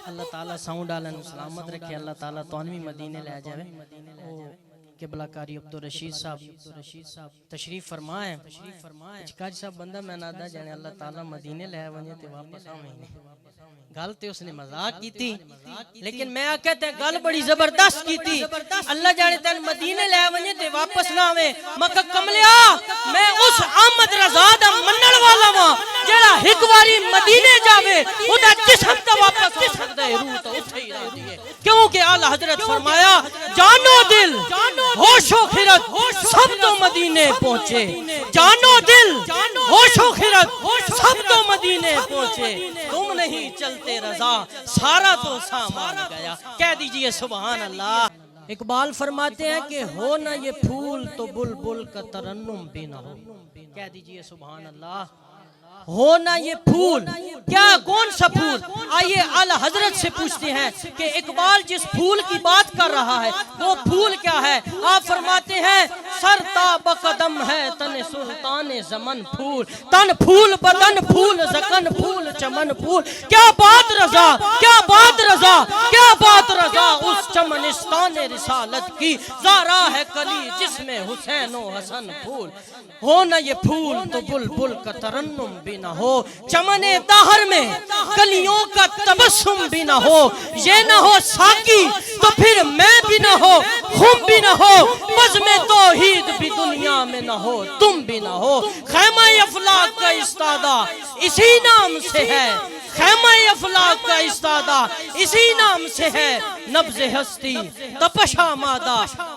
اللہ تعالیٰ ساؤنڈ ڈالن سلامت رکھے، اللہ تعالیٰ توانوی مدینے لے جاوے۔ قبلہ کاری عبدالرشید صاحب تشریف فرمائیں، چکاج صاحب بندہ میں نادا جانے اللہ تعالیٰ مدینے لے ونجے تے واپس آویں۔ گل تے اس نے مذاق کی تھی، لیکن میں کہتے ہیں گل بڑی زبردست کی تھی۔ اللہ جانے تین مدینے لے ونجے تے واپس نہ آویں۔ مکہ کملیا میں اس احمد رضا دا منن والا وا جڑا ایک واری مدینے جاوے اوندا جسم تے واپس آ سکدا ہے، روح تو اٹھے ہی رہندی ہے، کیونکہ اعلی حضرت فرمایا جانو دل ہوش و خرد سب تو مدینے پہنچے، جانو دل ہوش و خرد سب تو مدینے پہنچے، تم نہیں چلتے رضا سارا تو سامان گیا۔ کہہ دیجئے سبحان اللہ۔ اقبال فرماتے ہیں کہ ہو نہ یہ پھول تو بلبل کا ترنم بھی نہ ہو۔ کہہ دیجئے سبحان اللہ۔ ہو نہ یہ پھول، کیا کون سا پھول؟ آئیے اعلی حضرت سے پوچھتے ہیں کہ اقبال جس پھول کی بات کر رہا ہے وہ پھول کیا ہے؟ آپ فرماتے ہیں سر تا بقدم ہے تن سلطان زمن پھول، تن پھول بدن پھول زکن پھول چمن پھول۔ کیا بات رضا، کیا بات رضا، کیا بات رضا اس چمنستان رسالت کی، زارا ہے کلی جس میں حسین و حسن پھول۔ ہو نہ یہ پھول تو بلبل کا ترنم بھی نہ ہو، چمن دہر میں کلیوں کا تبسم بھی نہ ہو، یہ نہ ہو ساقی تو پھر میں بھی نہ ہو، خم بھی نہ ہو، بزم توحید بھی دنیا میں نہ ہو، تم بھی نہ ہو۔ خیمہ افلاک کا استادہ اسی نام سے ہے، خیمہ افلاک کا استادہ اسی نام سے ہے، نبض ہستی تپش آمادہ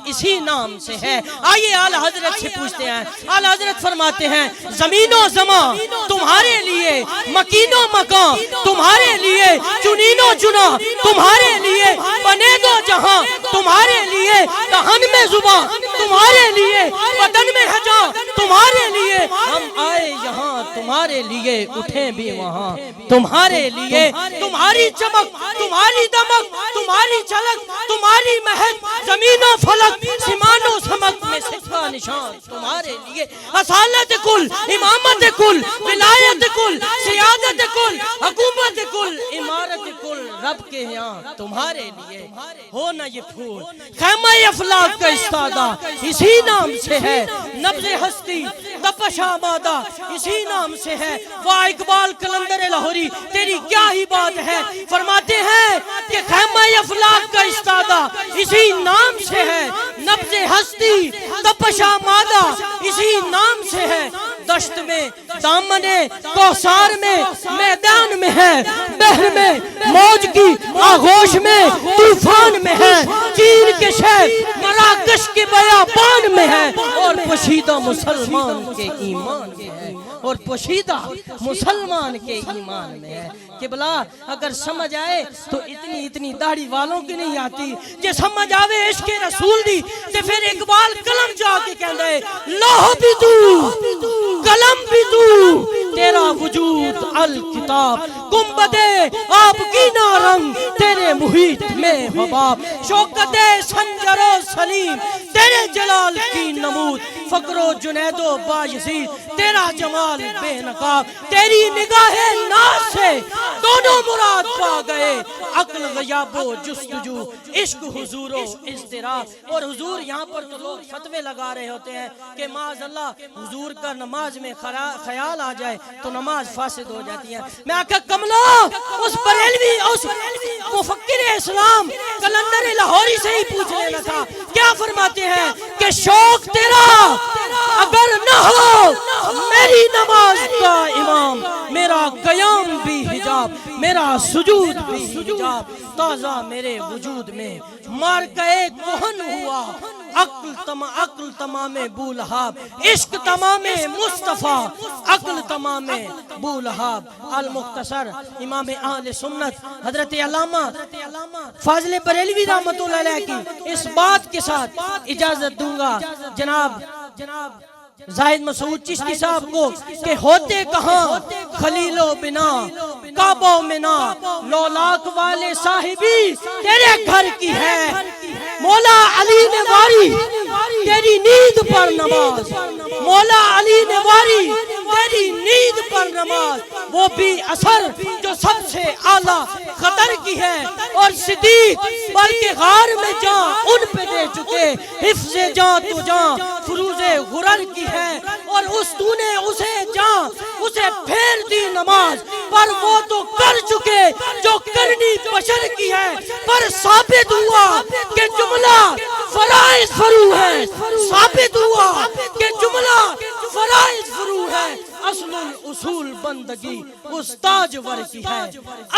اسی نام سے ہے۔ آئیے اعلی حضرت سے پوچھتے ہیں، اعلی حضرت فرماتے ہیں زمین و زمان تمہارے لیے، مکین و مکان تمہارے لیے، چنین و چنا تمہارے لیے، بنے دو جہاں تمہارے لیے، دہن میں زبان تمہارے لیے، بدن میں ہجاں تمہارے لیے، ہم آئے یہاں تمہارے لیے، اٹھیں بھی وہاں تمہارے لیے۔ تمہاری چمک، تمہاری دمک، تمہاری چلک، تمہاری مہک، زمین و فلک سمان و سمک میں صفہ نشان تمہارے لیے۔ اصالت کل، امامت کل، ولایت کل، سیادت کل، حکومت کل، امارت کل رب کے یہاں تمہارے لیے۔ ہو نہ یہ پھول، خیمہ افلاک کا استادہ اسی نام سے ہے، نبض ہستی تپش آمادہ اسی نام سے ہے۔ واہ اقبال قلندر لاہوری تیری کیا ہی بات ہے، فرماتے ہیں کہ خیمہ افلاک کا استادہ اسی نام سے ہے، نبض ہستی تپش آمادہ اسی نام سے ہے۔ دشت میں، دامن کوثر میں، میدان میں ہے، بحر میں، موج کی آغوش میں، طوفان میں ہے، چین کے شہر مراکش کے بیابان میں ہے، اور پوشیدہ مسلمان کے ایمان میں ہے، اور پوشیدہ مسلمان کے ایمان میں ہے۔ کہ بلا اگر سمجھ آئے تو اتنی داڑھی والوں کی نہیں آتی، کہ سمجھ آوے عشق رسول دی تے پھر اقبال قلم جا کے کہندہ ہے لوح بھی تو قلم بھی تو، تیرا وجود الکتاب، گنبد آپ کی نارنگ تیرے محیط میں حباب، شوکت سنجر و سلیم تیرے جلال کی نمود، فقر و جنید و بایزید تیرا جمال بے نقاب، تیری نگاہ ناز سے دونوں مراد پا گئے، عقل غیاب و جستجو، عشق حضور و اضطراب۔ اور حضور یہاں پر تو لوگ فتوے لگا رہے ہوتے ہیں کہ معاذ اللہ حضور کا نماز میں خیال آ جائے تو نماز فاسد ہو جاتی ہے۔ میں آقا کملو اس بریلوی، اس مفکر اسلام قلندر لاہوری سے ہی پوچھ لینا تھا، کیا فرماتے ہیں کہ شوق تیرا اگر نہ ہو میری نماز کا امام، میرا قیام بھی حجاب، میرا سجود بھی حجاب، تازہ میرے وجود میں مارکہ کہن ہوا، عقل تمام بولہاب، عشق تمام مصطفیٰ، عقل تمام بولہاب۔ المختصر امام اہل سنت حضرت علامہ فاضل بریلوی رحمۃ اللہ علیہ کی اس بات کے ساتھ اجازت دوں گا جناب زاہد مسعود چشتی صاحب کو کہ ہوتے کہاں خلیل و بنا کعبہ و منا، لولاک والے صاحبی تیرے گھر کی ہے، مولا علی نے واری تیری نیند پر نماز، مولا علی نے واری تیری نیند پر نماز وہ بھی اثر جو سب سے اعلیٰ قدر کی ہے، اور صدیق بلکہ غار میں جان ان پہ دے چکے، حفظ جان تو جان فروز غرر کی ہے، اور تو نے اسے جان اسے پھیر دی نماز، پر وہ تو کر چکے جو کرنی بشر کی ہے، پر ثابت ہوا کہ جملہ فرائض فرو ہے، ثابت ہوا کہ جملہ فرائض فرو ہے۔ اصل الاصول بندگی استاج ور کی ہے،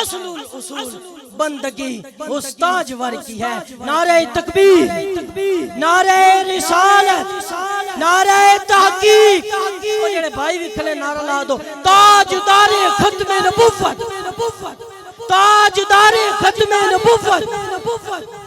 اصل الاصول بندگی استاج ور کی ہے۔ نعرہ تکبیر، نعرہ رسالت، نعرہ تحقیق، اور جڑے بھائی بھی کھلے نعرہ لا دو، تاجدار ختم نبوت، تاجدار ختم نبوت۔